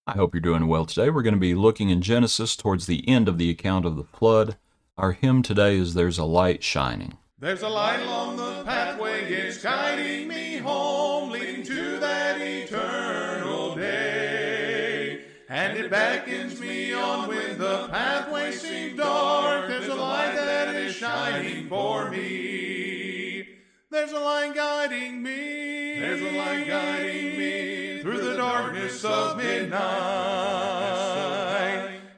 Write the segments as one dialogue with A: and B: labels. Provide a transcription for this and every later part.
A: I hope you're doing well today. We're going to be looking in Genesis towards the end of the account of the flood. Our hymn today is There's a Light Shining.
B: There's a light along the pathway, it's guiding me home, leading to that eternal day. And it beckons me on when the pathway seems dark. There's a light that is shining for me. There's a light guiding me. There's a light guiding me through the darkness of midnight.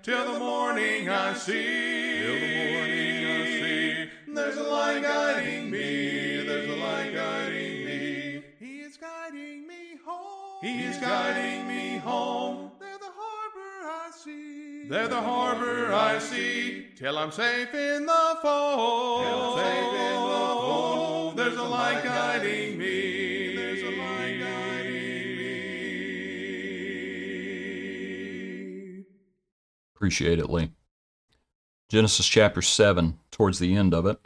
B: Till the morning I see. Till the morning I see. There's a light guiding me. There's a light guiding me. He is guiding me home. He is guiding me home. They're the harbor I see. They're the harbor I see. Till I'm safe in the fold. Till I'm safe in the fold. There's a light guiding me. There's a light guiding me.
A: Appreciate it, Lee. Genesis chapter 7, towards the end of it.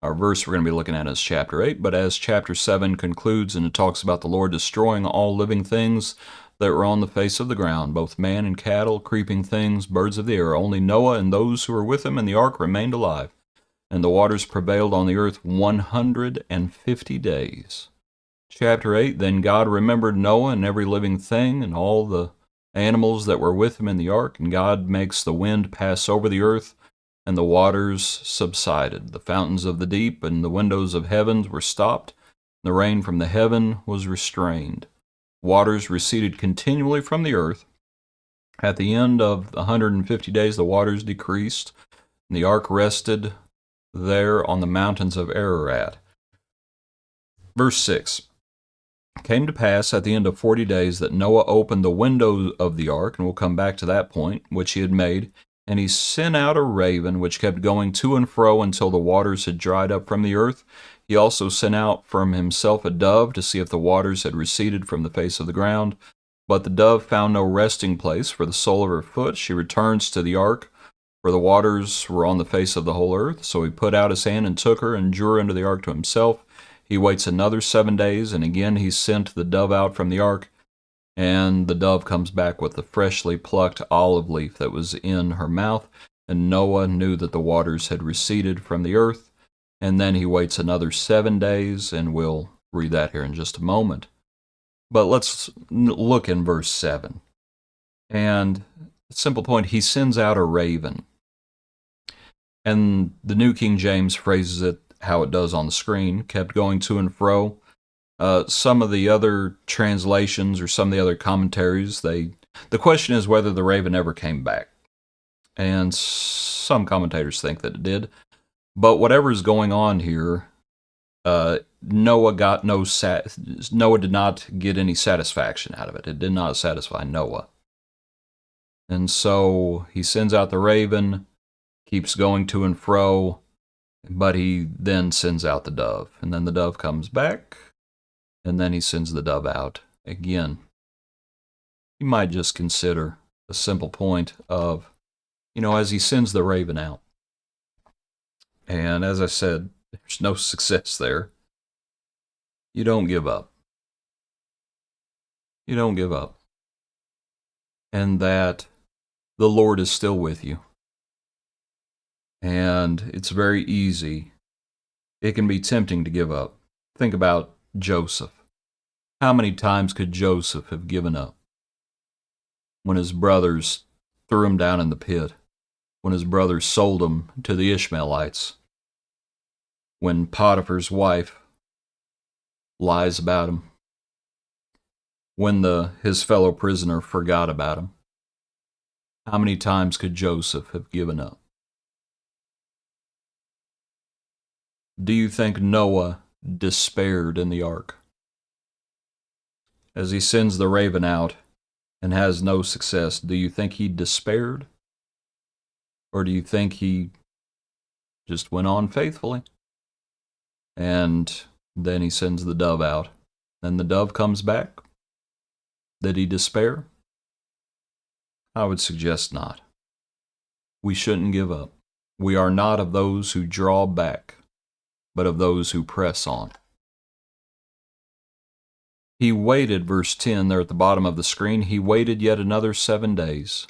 A: Our verse we're going to be looking at is chapter 8, but as chapter 7 concludes and it talks about the Lord destroying all living things that were on the face of the ground, both man and cattle, creeping things, birds of the air, only Noah and those who were with him in the ark remained alive. And the waters prevailed on the earth 150 days. Chapter 8, Then God remembered Noah and every living thing and all the animals that were with him in the ark, and God makes the wind pass over the earth, and the waters subsided. The fountains of the deep and the windows of heavens were stopped. The rain from the heaven was restrained. Waters receded continually from the earth. At the end of the 150 days, the waters decreased, and the ark rested there on the mountains of Ararat. Verse 6. It came to pass at the end of 40 days that Noah opened the window of the ark, and we'll come back to that point, which he had made, and he sent out a raven, which kept going to and fro until the waters had dried up from the earth. He also sent out from himself a dove to see if the waters had receded from the face of the ground. But the dove found no resting place for the sole of her foot. She returns to the ark, for the waters were on the face of the whole earth. So he put out his hand and took her and drew her into the ark to himself. He waits another 7 days, and again he sent the dove out from the ark, and the dove comes back with the freshly plucked olive leaf that was in her mouth, and Noah knew that the waters had receded from the earth. And then he waits another 7 days, and we'll read that here in just a moment. But let's look in verse 7. And simple point, he sends out a raven. And the New King James phrases it how it does on the screen, kept going to and fro. Some of the other translations or some of the other commentaries, the question is whether the raven ever came back. And some commentators think that it did. But whatever is going on here, Noah did not get any satisfaction out of it. It did not satisfy Noah. And so he sends out the raven, keeps going to and fro, but he then sends out the dove. And then the dove comes back, and then he sends the dove out again. You might just consider a simple point of, as he sends the raven out, and as I said, there's no success there. You don't give up. You don't give up. And that the Lord is still with you. And it's very easy. It can be tempting to give up. Think about Joseph. How many times could Joseph have given up? When his brothers threw him down in the pit. When his brothers sold him to the Ishmaelites. When Potiphar's wife lies about him. When his fellow prisoner forgot about him. How many times could Joseph have given up? Do you think Noah despaired in the ark? As he sends the raven out and has no success, do you think he despaired? Or do you think he just went on faithfully? And then he sends the dove out. Then the dove comes back. Did he despair? I would suggest not. We shouldn't give up. We are not of those who draw back, but of those who press on. He waited, verse 10 there at the bottom of the screen, he waited yet another 7 days.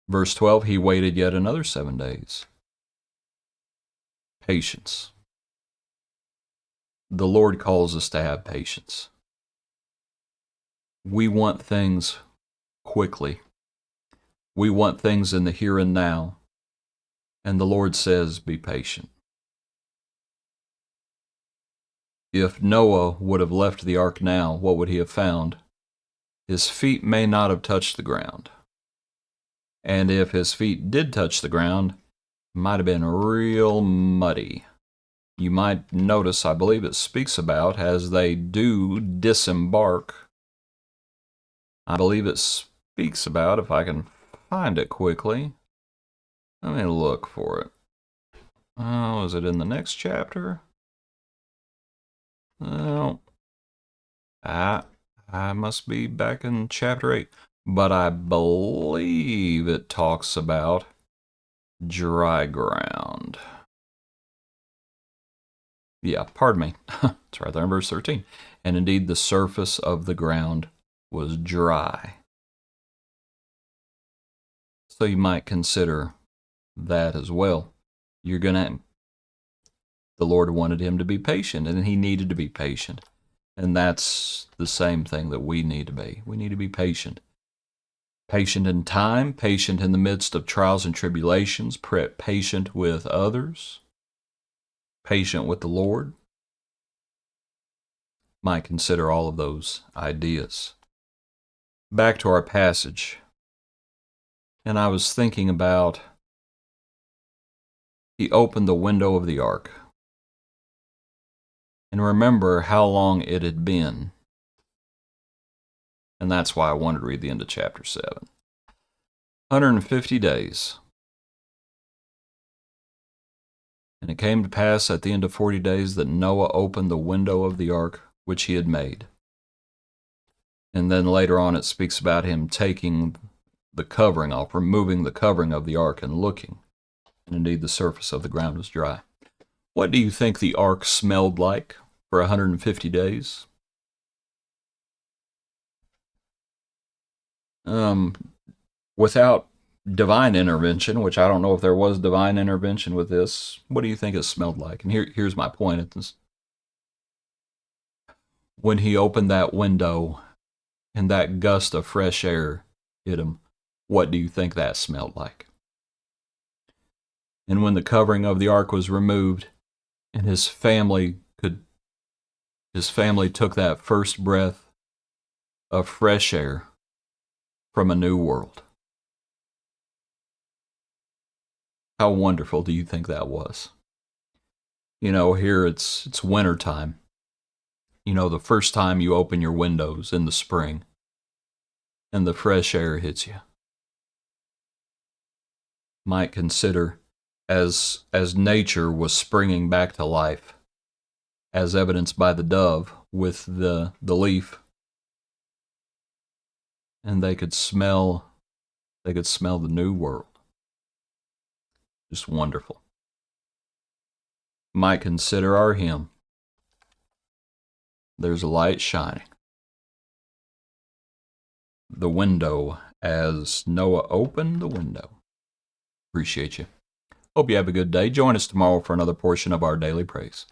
A: Verse 12, he waited yet another 7 days. Patience. The Lord calls us to have patience. We want things quickly. We want things in the here and now. And the Lord says, be patient. If Noah would have left the ark now, what would he have found? His feet may not have touched the ground. And if his feet did touch the ground, it might have been real muddy. You might notice, I believe it speaks about, as they do disembark, I believe it speaks about, if I can find it quickly, let me look for it. Oh, is it in the next chapter? Oh, I must be back in chapter 8. But I believe it talks about dry ground. Yeah, pardon me. It's right there in verse 13. And indeed, the surface of the ground was dry. So you might consider that as well. The Lord wanted him to be patient, and he needed to be patient. And that's the same thing that we need to be. We need to be patient. Patient in time, patient in the midst of trials and tribulations, patient with others, patient with the Lord. Might consider all of those ideas. Back to our passage. And I was thinking about, he opened the window of the ark. And remember how long it had been. And that's why I wanted to read the end of chapter 7. 150 days. And it came to pass at the end of 40 days that Noah opened the window of the ark which he had made. And then later on it speaks about him taking the covering off, removing the covering of the ark and looking. And indeed the surface of the ground was dry. What do you think the ark smelled like for 150 days? Without divine intervention, which I don't know if there was divine intervention with this, what do you think it smelled like? And here's my point. When he opened that window and that gust of fresh air hit him, what do you think that smelled like? And when the covering of the ark was removed and his family took that first breath of fresh air from a new world. How wonderful do you think that was? You know, here it's winter time. You know, the first time you open your windows in the spring and the fresh air hits you. Might consider as nature was springing back to life, as evidenced by the dove with the leaf, and they could smell the new world. Just wonderful. Might consider our hymn, There's a Light Shining. The window, as Noah opened the window. Appreciate you. Hope you have a good day. Join us tomorrow for another portion of our daily praise.